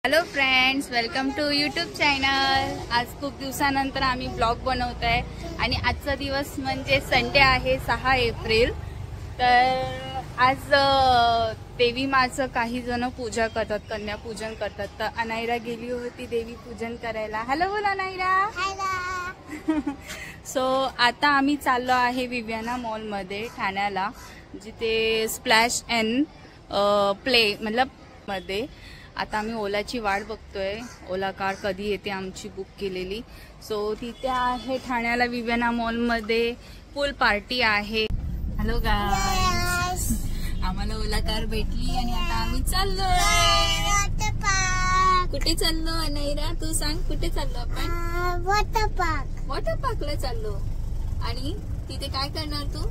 Hello friends, welcome to YouTube channel. आज खूप दिवसानंतर आम्ही ब्लॉग बनवत आहे आणि आजचा दिवस म्हणजे संडे आहे 6 एप्रिल। तर आज देवी माचं काही जण पूजा करतात, कन्या पूजन करतात। तर अनायरा गेली होती देवी पूजन करायला। हॅलो बोल अनायरा। सो आता आम्ही चाललो आहे विव्याना मॉल मध्ये ठाण्याला, जिथे स्प्लॅश एंड प्ले मतलब मध्ये आता आम्ही ओलाची वाट बघतोय। ओला कार कधी येते आमची बुक केलेली। सो तिथे आहे ठाण्याला विव्याना मॉल मध्ये फुल पार्टी आहे। हॅलो गाइस, आम्हाला ओला कार भेटली आणि आता आम्ही चाललोय। कुठे चाललो अनायरा, तू सांग कुठे चाललो आपण? Water park. वॉटर पार्कला चाललो। आणि तिथे काय करणार तू?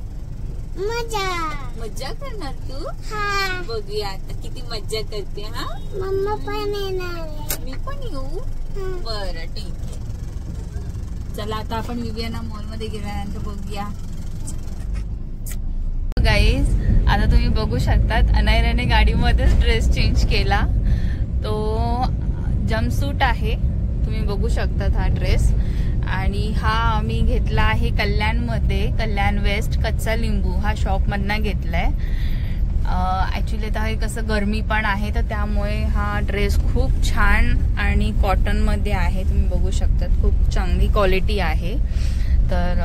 मज्जा करणार तू? हा। बघूया आता किती मज्जा करते। हा, मम्मा पण येणार। मी पण येऊ? बरं ठीक आहे, चला आता आपण विव्याना मॉल मध्ये गेल्यानंतर बघूया। गाईज, आता तुम्ही बघू शकतात अनायराने गाडीमध्येच ड्रेस चेंज केला। तो जम्पसूट आहे, तुम्ही बघू शकतात हा ड्रेस। आणि हा आम्ही घेतला आहे कल्याण मध्ये, कल्याण वेस्ट कच्चा लिंबू हा शॉप मधनं घेतलाय। ऍक्च्युली आता हे कसं गरमी पण आहे, तर त्यामुळे हा ड्रेस खूप छान आणि कॉटन मध्ये आहे। तुम्ही बघू शकतात खूप चांगली क्वालिटी आहे। तर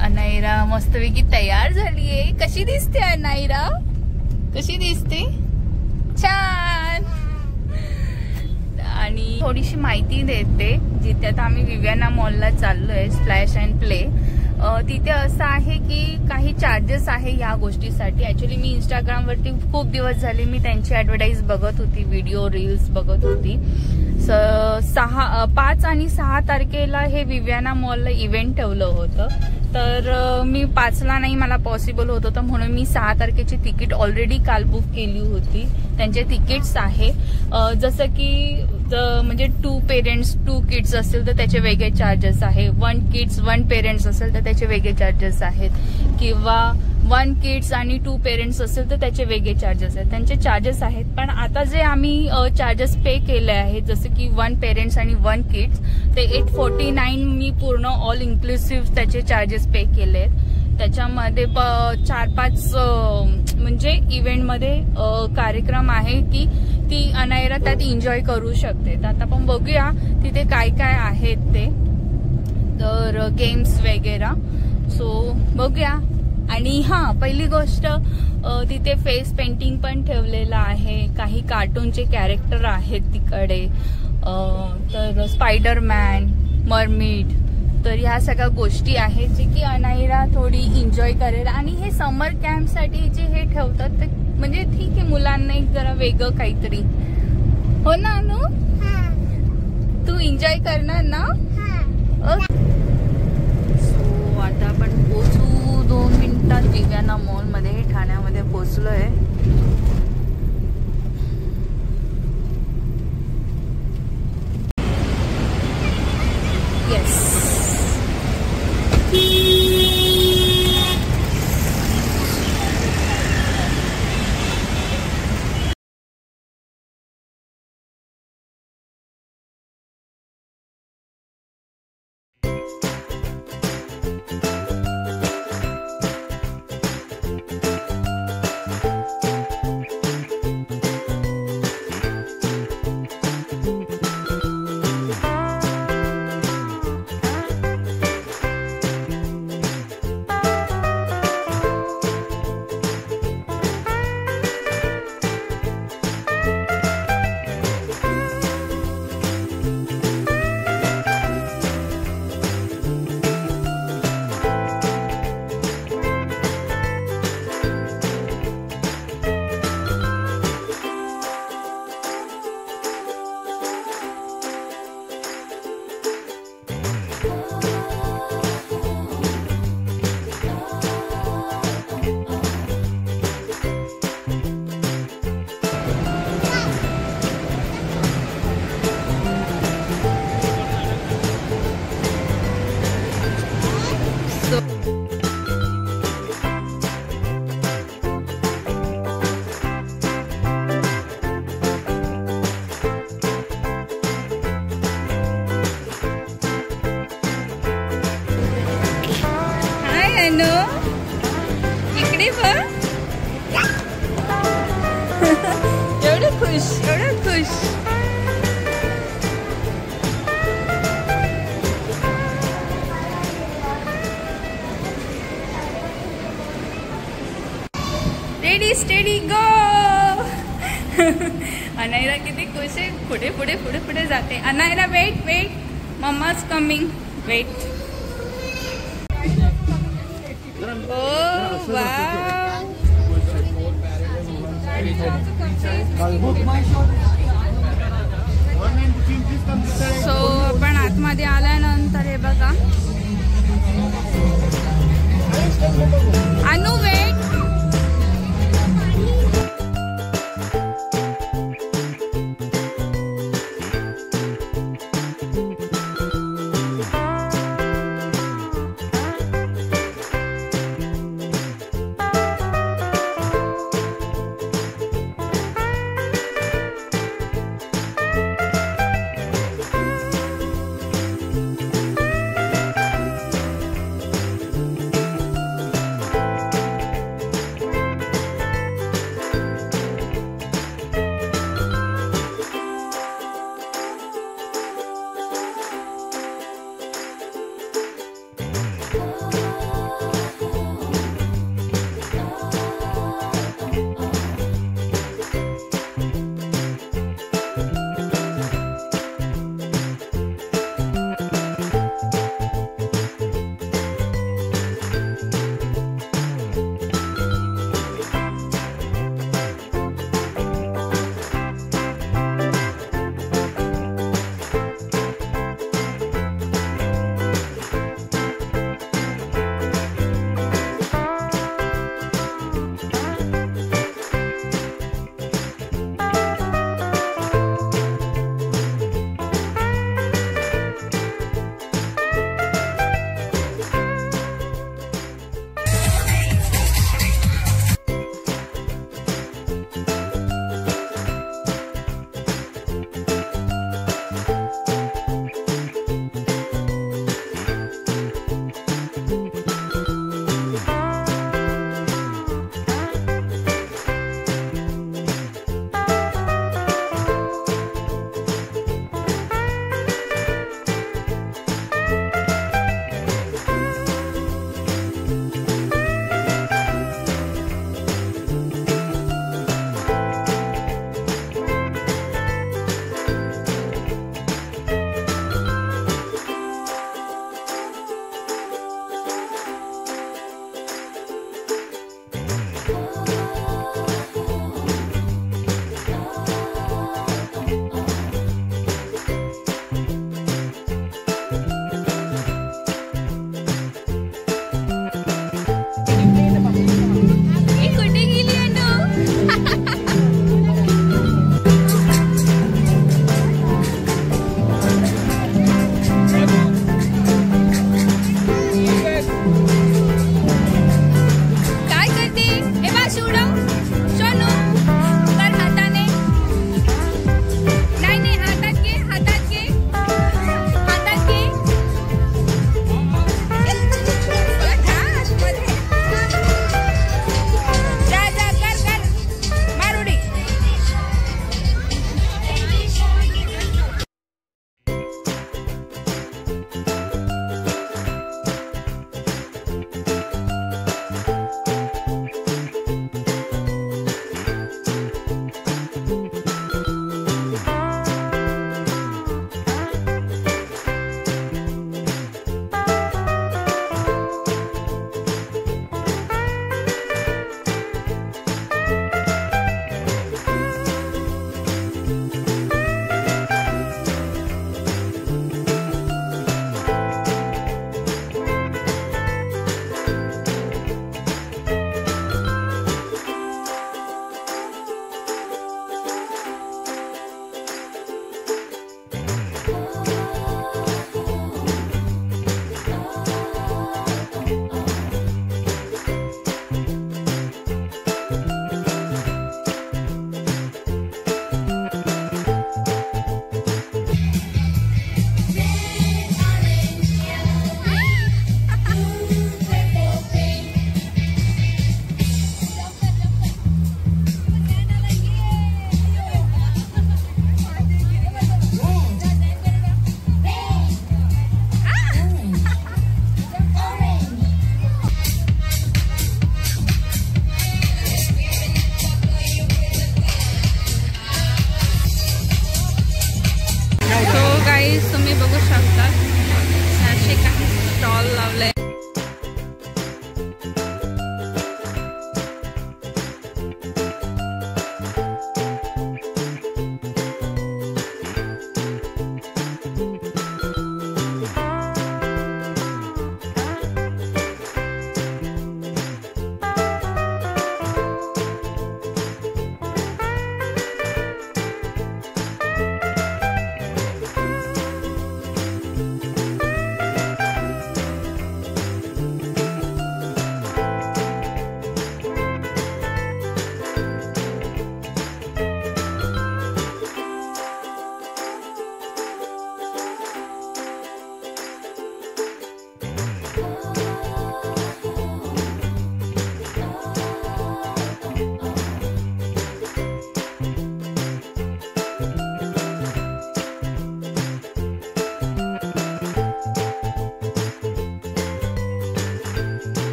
अनायरा मस्तपैकी तयार झालीये। कशी दिसते अनायरा? कशी दिसते? छान। आणि थोडीशी माहिती देते, जिथे आता आम्ही विव्याना मॉलला चाललोय स्प्लॅश अँड प्ले। तिथे असं आहे की काही चार्जेस आहे या गोष्टीसाठी। ऍक्च्युली मी इंस्टाग्राम वरती खूप दिवस झाले मी त्यांची ऍडव्हर्टाईज बघत होती, व्हिडिओ रील्स बघत होती। 5 आणि 6 तारखेला हे विव्याना मॉलला इव्हेंट ठेवलं होतं। तर मी 5ला नाही मला पॉसिबल होत होतं, म्हणून मी 6 तारखेची तिकीट ऑलरेडी काल बुक केली होती। त्यांचे तिकीट्स आहे जसं की म्हणजे 2 पेरेंट्स 2 किड्स असेल तर त्याचे वेगळे चार्जेस आहे। 1 किड्स 1 पेरेंट्स असेल तर त्याचे वेगळे चार्जेस आहेत, किंवा 1 किड्स आणि 2 पेरेंट्स असेल तर त्याचे वेगळे चार्जेस आहेत। त्यांचे चार्जेस आहेत। पण आता जे आम्ही चार्जेस पे केले आहेत, जसं की 1 पेरेंट्स आणि 1 किड्स, ते 849 मी पूर्ण ऑल इन्क्लुसिव्ह त्याचे चार्जेस पे केले आहेत। त्याच्यामध्ये 4-5 म्हणजे इव्हेंट मध्ये कार्यक्रम आहे की ती अनायरा त्यात एन्जॉय करू शकते। तर आता आपण बघूया तिथे काय काय आहेत ते, तर गेम्स वगैरे। सो बघूया। आणि हा, पहिली गोष्ट तिथे फेस पेंटिंग पण ठेवलेलं आहे। काही कार्टूनचे कॅरेक्टर आहेत तिकडे, तर स्पायडरमॅन, मरमिड, तर ह्या सगळ्या गोष्टी आहेत जे की अनायरा थोडी एन्जॉय करेल। आणि हे समर कॅम्प साठी जे हे ठेवतात ते म्हणजे ठीक आहे, मुलांना एक जरा वेगळं काहीतरी, हो ना अनु? तू एन्जॉय करणार ना? सो आता आपण पोहोचू 2 मिनिटात विव्याना मॉल मध्ये, ठाण्यामध्ये पोहोचलोय। येस, अनु इकडे बघ. एवढं खुश, एवढं खुश. रेडी स्टेडी गो. अनायरा किती खुश आहे. पुढे पुढे पुढे पुढे जाते. Anaira wait wait, mamma's coming. Wait. Oh wow. So आपण आतमध्ये आल्यानंतर हे बघा. अनु वेट.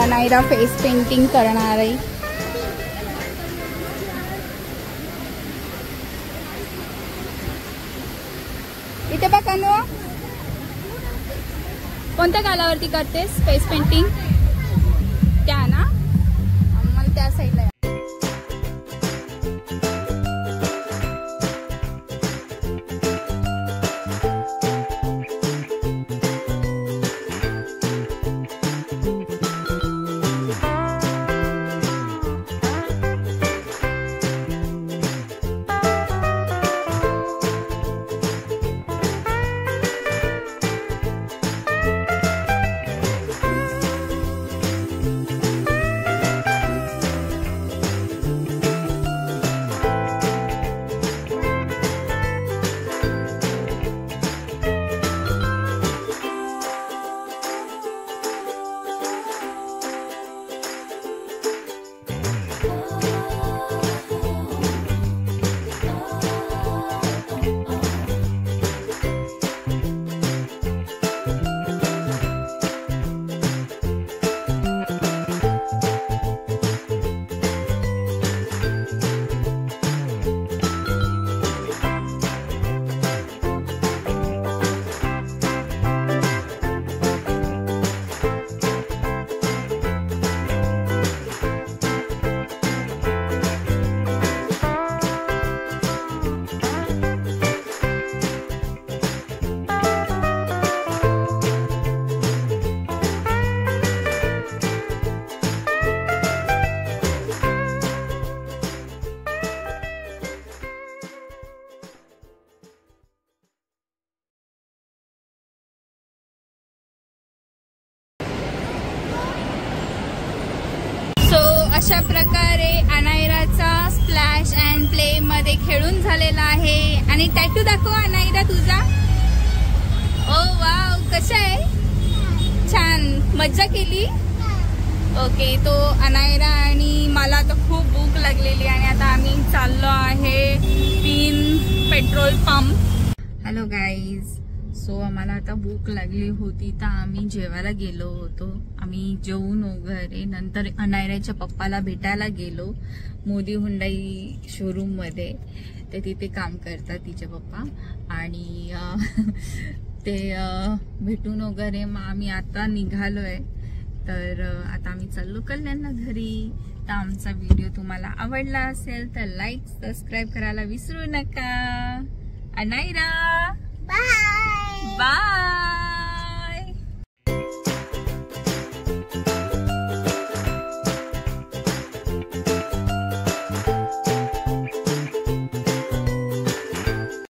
अनायरा फेस पेंटिंग करणार आहे. इथे बघ अनु, कोणत्या गालावरती करतेस फेस पेंटिंग? त्या ना, मला त्या साईडला. अशा प्रकारे अनायराचा स्प्लॅश अँड प्ले मध्ये खेळून झालेला आहे. आणि टॅटू दाखव अनायरा तुझा. ओ वाव, कसा आहे? छान, मज्जा केली. ओके, तो अनायरा आणि मला तर खूप भूक लागलेली आणि आता आम्ही चाललो आहे 3 petrol pump. Hello guys, so आम्हाला आता भूक लागली होती तर आम्ही जेवायला गेलो होतो. आम्ही जेवून वगैरे नंतर अनायराच्या पप्पाला भेटायला गेलो मोदी हुंडाई शोरूम मध्ये. ते तिथे काम करतात तिचे पप्पा आणि ते भेटून वगैरे मग आम्ही आता निघालोय. तर आता आम्ही चाललो कल्याणला घरी. तर आमचा व्हिडिओ तुम्हाला आवडला असेल तर लाईक सबस्क्राईब करायला विसरू नका. Anayra bye bye.